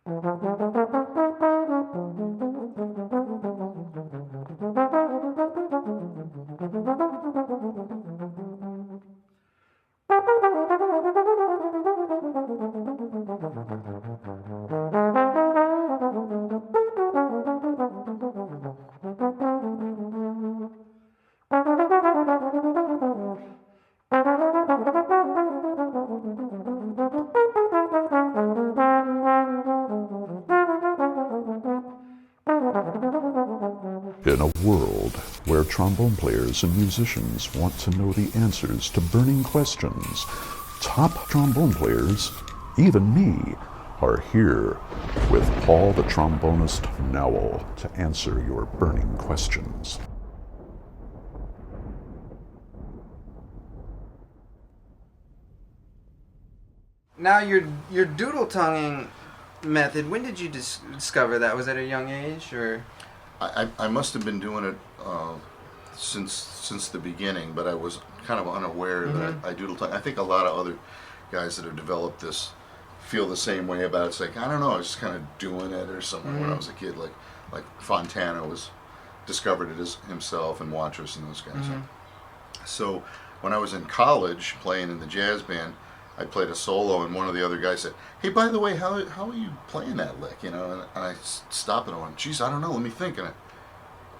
In a world where trombone players and musicians want to know the answers to burning questions, top trombone players, even me, are here with Paul the Trombonist Nowell to answer your burning questions. Now, your doodle tonguing method, when did you discover that? Was at a young age, or? I must have been doing it since the beginning, but I was kind of unaware that I doodle tongue. I think a lot of other guys that have developed this feel the same way about it. It's like, I don't know, I was just kind of doing it or something when I was a kid. Like Fontana discovered it as himself, and Watrous and those guys. So when I was in college playing in the jazz band, I played a solo, and one of the other guys said, "Hey, by the way, how are you playing that lick?" You know, and I stopped and I went, "Geez, I don't know. Let me think." And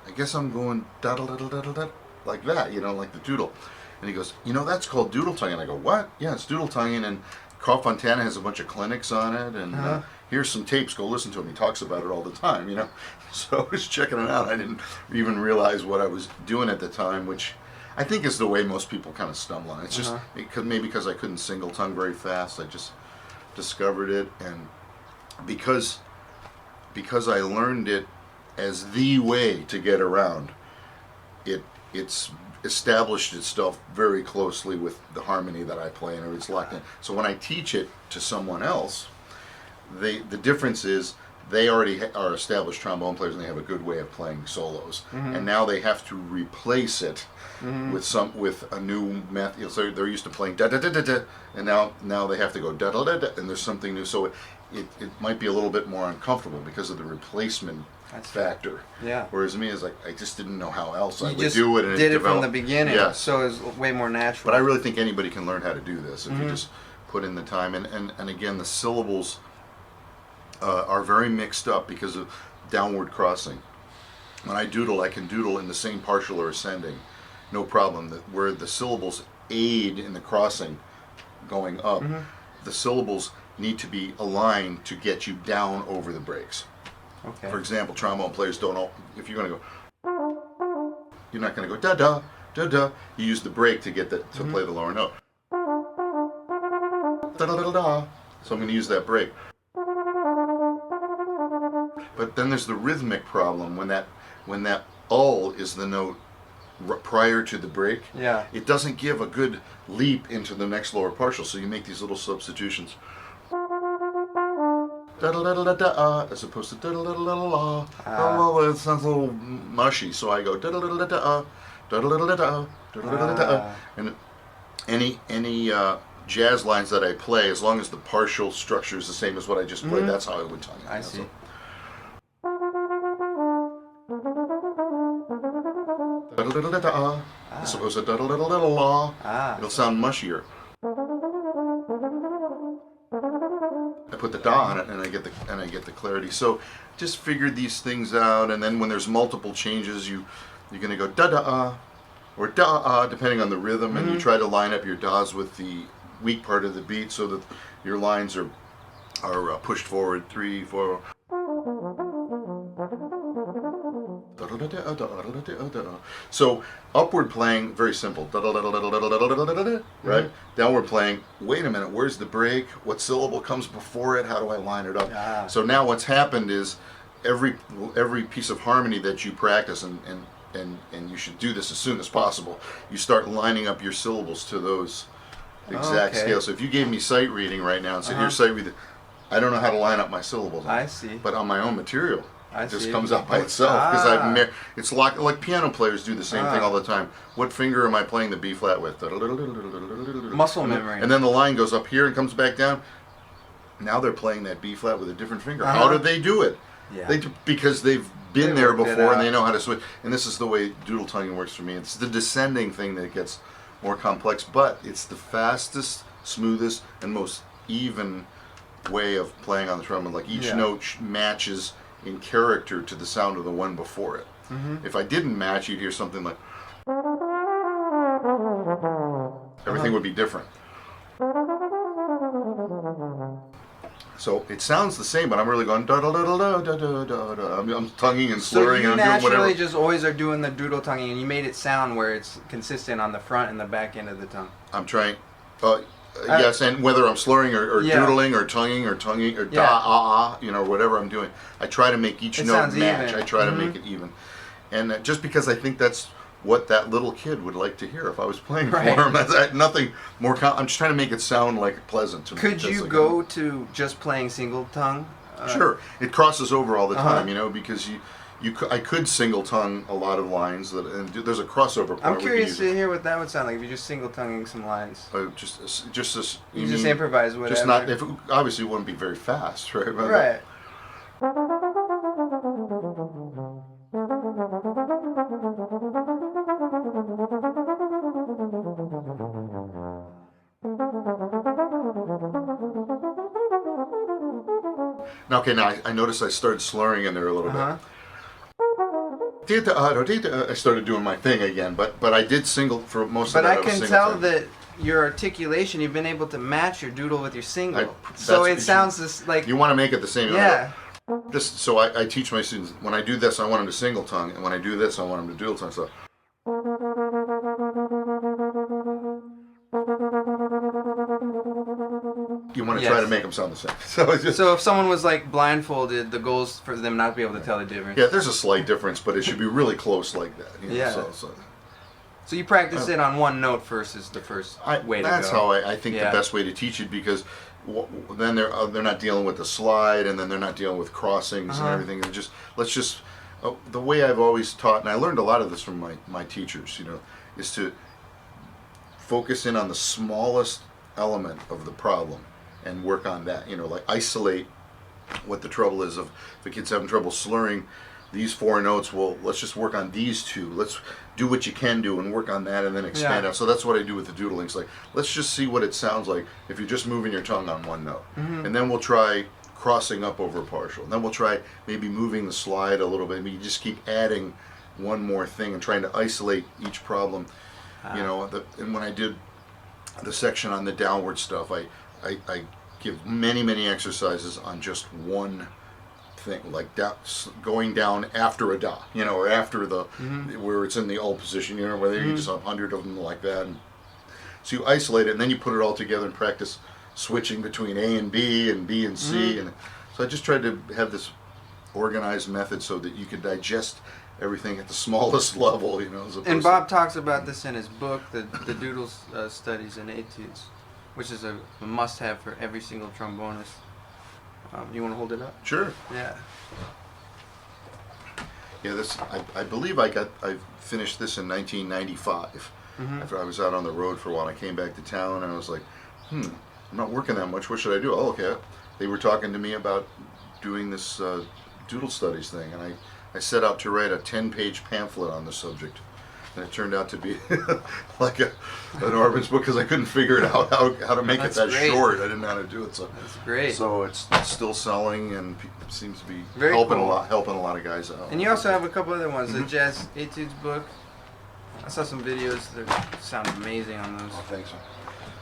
I guess I'm going da da da da da da like that, you know, like the doodle. And he goes, "You know, that's called doodle tonguing." I go, "What?" "Yeah, it's doodle tonguing, and Carl Fontana has a bunch of clinics on it, and here's some tapes. Go listen to him. He talks about it all the time, you know." So I was checking it out. I didn't even realize what I was doing at the time, which I think is the way most people kind of stumble on it. It's just maybe because I couldn't single tongue very fast. I just discovered it, and because I learned it as the way to get around, it's established itself very closely with the harmony that I play, and it's locked in. So when I teach it to someone else, the difference is they already are established trombone players, and they have a good way of playing solos, and now they have to replace it with a new method. You know, so they're used to playing da da da da da, and now they have to go da da da da, and there's something new. So it might be a little bit more uncomfortable because of the replacement factor. Yeah. Whereas me, is like I just didn't know how else I would just do it, and did it it from the beginning. Yeah. So it's way more natural. But I really think anybody can learn how to do this if you just put in the time. And again, the syllables are very mixed up because of downward crossing. When I doodle, I can doodle in the same partial or ascending, no problem. Where the syllables aid in the crossing going up, the syllables need to be aligned to get you down over the breaks. Okay. For example, trombone players don't all, if you're going to go, you're not going to go da da da da. You use the break to get to play the lower note. Da da da da. So I'm going to use that break. But then there's the rhythmic problem when that ul is the note prior to the break. Yeah. It doesn't give a good leap into the next lower partial, so you make these little substitutions. Da da da da da as opposed to da da da da da. It sounds a little mushy, so I go da da da da da da da da da da da. And any jazz lines that I play, as long as the partial structure is the same as what I just played, that's how I would tongue it. I see. So. As opposed to da-da-da-da-da-la. It'll sound mushier. I put the da on it, and I get the clarity. So just figure these things out, and then when there's multiple changes, you're going to go da-da-ah or da-ah, depending on the rhythm, and you try to line up your das with the weak part of the beat so that your lines are pushed forward 3, 4. So upward playing, very simple. Right? Downward playing, wait a minute, where's the break? What syllable comes before it? How do I line it up? So now what's happened is every piece of harmony that you practice, and you should do this as soon as possible, you start lining up your syllables to those exact scales. So if you gave me sight reading right now and said, here's sight reading, I don't know how to line up my syllables. I see. But on my own material, it just comes out by itself, because it's like piano players do the same thing all the time. What finger am I playing the B flat with? Muscle memory. And then the line goes up here and comes back down. Now they're playing that B flat with a different finger. How did they do it? Yeah. Because they've been there worked it before and out. they know how to switch. And this is the way doodle tonguing works for me. It's the descending thing that gets more complex, but it's the fastest, smoothest, and most even way of playing on the trombone. Like each note matches in character to the sound of the one before it. If I didn't match, you'd hear something like everything would be different. So it sounds the same, but I'm really going da da da da da da da da. I'm tonguing and slurring and I'm doing whatever. So you naturally just always are doing the doodle tonguing, and you made it sound where it's consistent on the front and the back end of the tongue. I'm trying. Yes, and whether I'm slurring or doodling or tonguing or da whatever I'm doing, I try to make each note match. Even. I try to make it even, and just because I think that's what that little kid would like to hear if I was playing for him. That's nothing more. I'm just trying to make it sound like pleasant to me. Could you go to just playing single tongue? Sure, it crosses over all the time, because I could single tongue a lot of lines and there's a crossover point. I'm curious to hear what that would sound like if you're just single tonguing some lines. Just this. You just improvise whatever. Just not. Obviously, it wouldn't be very fast, right? Right. Now I noticed I started slurring in there a little bit. I started doing my thing again, but I did single for most of that. But I can tell that your articulation, you've been able to match your doodle with your single. So it sounds just like... You want to make it the same. Yeah. So I teach my students, when I do this, I want them to single tongue, and when I do this, I want them to doodle tongue. So you want to try to make them sound the same. So if someone was like blindfolded, the goal is for them not to be able to tell the difference. Yeah, there's a slight difference, but it should be really close like that. So you practice it on one note versus the first way to go. That's how I think the best way to teach it, because then they're not dealing with the slide, and then they're not dealing with crossings and everything. Let's just the way I've always taught, and I learned a lot of this from my teachers, is to focus in on the smallest element of the problem and work on that. Like isolate what the trouble is. If the kid's having trouble slurring these 4 notes, well, let's just work on these 2. Let's do what you can do and work on that, and then expand out. So that's what I do with the doodling. It's like, let's just see what it sounds like if you're just moving your tongue on one note. And then we'll try crossing up over a partial. And then we'll try maybe moving the slide a little bit. You just keep adding one more thing and trying to isolate each problem. And when I did the section on the downward stuff, I give many exercises on just one thing, like going down after a da, or after the where it's in the ult position, where you just have 100 of them like that. And so you isolate it, and then you put it all together and practice switching between A and B and B and C. And so I just tried to have this organized method so that you could digest everything at the smallest level, And Bob talks about this in his book, the Doodle Studies and Etudes, which is a must-have for every single trombonist. You want to hold it up? Sure. Yeah. Yeah, this I believe I finished this in 1995. After I was out on the road for a while, I came back to town and I was like, I'm not working that much. What should I do? Oh, okay. They were talking to me about doing this doodle studies thing, and I set out to write a 10-page pamphlet on the subject. And it turned out to be like an Orban's book, because I couldn't figure it out how to make it that short. I didn't know how to do it. So that's great. So it's still selling, and it seems to be Very helping cool. helping a lot of guys out. And you also have a couple other ones, the Jazz Etudes book. I saw some videos that sound amazing on those. Oh, thanks.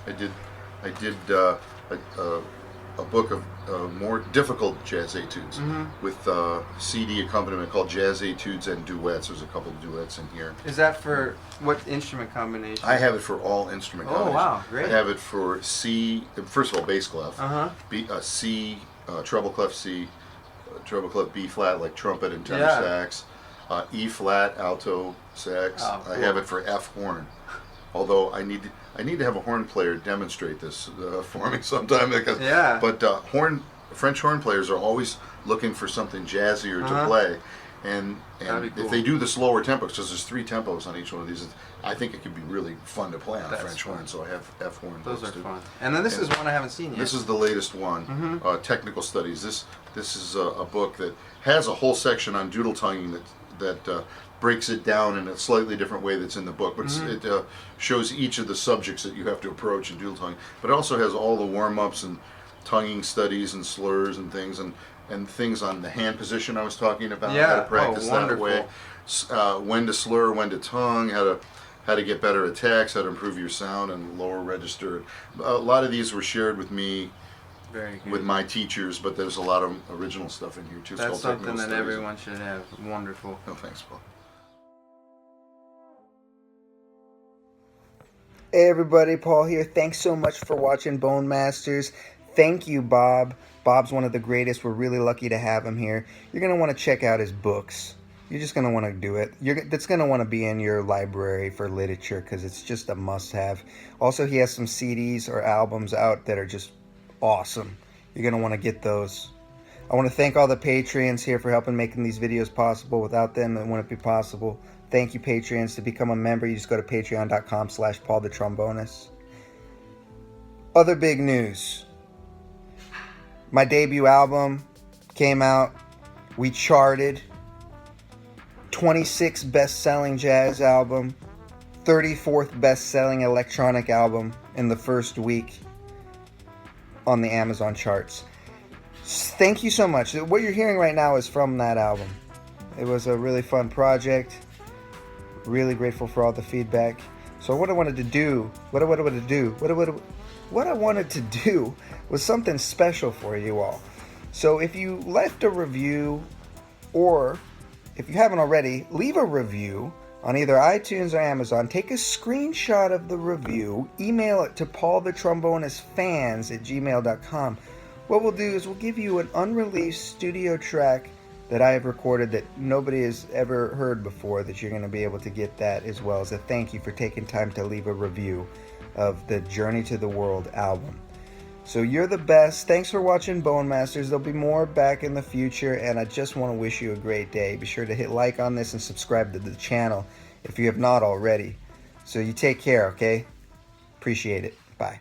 I did a book of more difficult jazz etudes with CD accompaniment called Jazz Etudes and Duets. There's a couple of duets in here. Is that for what instrument combination? I have it for all instrument combinations. Oh, wow, great. I have it for C, first of all, bass clef, C, treble clef C, treble clef B flat, like trumpet and tenor sax, E flat, alto sax. Oh, cool. I have it for F horn. Although I need to have a horn player demonstrate this for me sometime, because French horn players are always looking for something jazzier to play, And That'd be cool. if they do the slower tempos, because there's 3 tempos on each one of these, I think it could be really fun to play on a That's French fun. horn. So I have F horn. Those are too. fun. And then this is one I haven't seen yet. This is the latest one, Technical Studies. This is a book that has a whole section on doodle tonguing that breaks it down in a slightly different way that's in the book, but it shows each of the subjects that you have to approach in doodle tonguing. But it also has all the warm-ups and tonguing studies and slurs and things and things on the hand position I was talking about. Yeah. How to practice that wonderful. way. When to slur, when to tongue, how to get better attacks, how to improve your sound and lower register. A lot of these were shared with me, Very good. with my teachers, but there's a lot of original stuff in here too. It's That's called something Technical that Studies. everyone should have. Wonderful. Oh, thanks, Paul. Hey everybody, Paul here. Thanks so much for watching Bone Masters. Thank you, Bob. Bob's one of the greatest. We're really lucky to have him here. You're going to want to check out his books. You're just going to want to do it. That's going to want to be in your library for literature because it's just a must-have. Also, he has some CDs or albums out that are just awesome. You're going to want to get those. I want to thank all the Patreons here for helping making these videos possible. Without them, it wouldn't be possible. Thank you, Patreons. To become a member, you just go to patreon.com/PaulTheTrombonist. Other big news. My debut album came out. We charted. 26th best-selling jazz album. 34th best-selling electronic album in the first week on the Amazon charts. Thank you so much. What you're hearing right now is from that album. It was a really fun project. Really grateful for all the feedback. So what I wanted to do was something special for you all. So if you left a review, or if you haven't already, leave a review on either iTunes or Amazon. Take a screenshot of the review, email it to paulthetrombonistfans@gmail.com. What we'll do is we'll give you an unreleased studio track that I have recorded that nobody has ever heard before, that you're going to be able to get that, as well as a thank you for taking time to leave a review of the Journey to the World album. So you're the best. Thanks for watching Bone Masters. There'll be more back in the future, and I just want to wish you a great day. Be sure to hit like on this and subscribe to the channel if you have not already. So you take care, okay? Appreciate it. Bye.